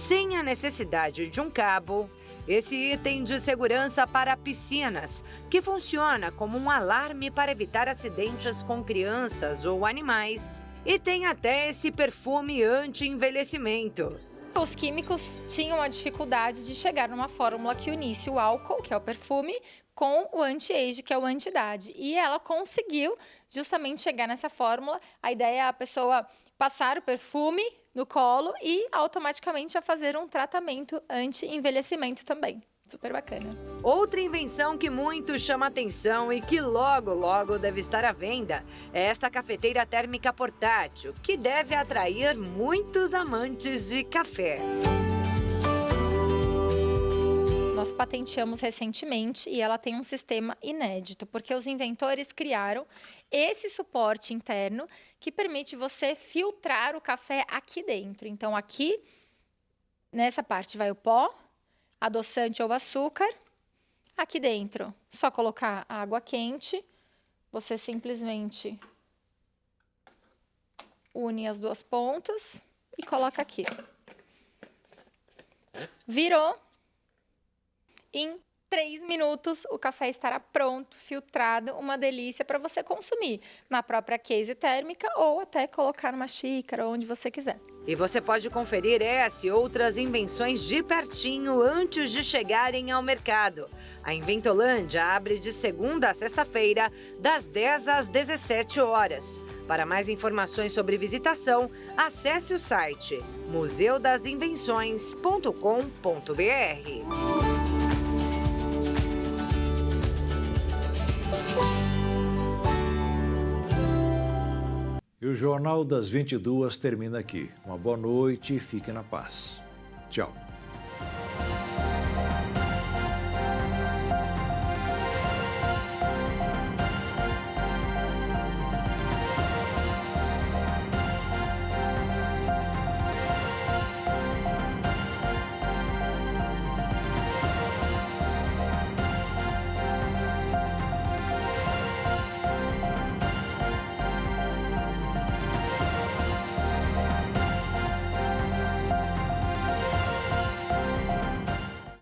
sem a necessidade de um cabo. Esse item de segurança para piscinas, que funciona como um alarme para evitar acidentes com crianças ou animais. E tem até esse perfume anti-envelhecimento. Os químicos tinham a dificuldade de chegar numa fórmula que unisse o álcool, que é o perfume, com o anti-age, que é o anti-idade. E ela conseguiu justamente chegar nessa fórmula. A ideia é a pessoa passar o perfume no colo e automaticamente a fazer um tratamento anti-envelhecimento também. Super bacana. Outra invenção que muito chama atenção e que logo deve estar à venda é esta cafeteira térmica portátil, que deve atrair muitos amantes de café. Nós patenteamos recentemente e ela tem um sistema inédito, porque os inventores criaram esse suporte interno que permite você filtrar o café aqui dentro. Então, aqui, nessa parte vai o pó, adoçante ou açúcar. Aqui dentro, só colocar água quente. Você simplesmente une as duas pontas e coloca aqui. Virou. Em 3 minutos, o café estará pronto, filtrado, uma delícia para você consumir na própria case térmica ou até colocar numa xícara, onde você quiser. E você pode conferir essa e outras invenções de pertinho antes de chegarem ao mercado. A Inventolândia abre de segunda a sexta-feira, das 10 às 17 horas. Para mais informações sobre visitação, acesse o site museudasinvenções.com.br. E o Jornal das 22 termina aqui. Uma boa noite e fique na paz. Tchau.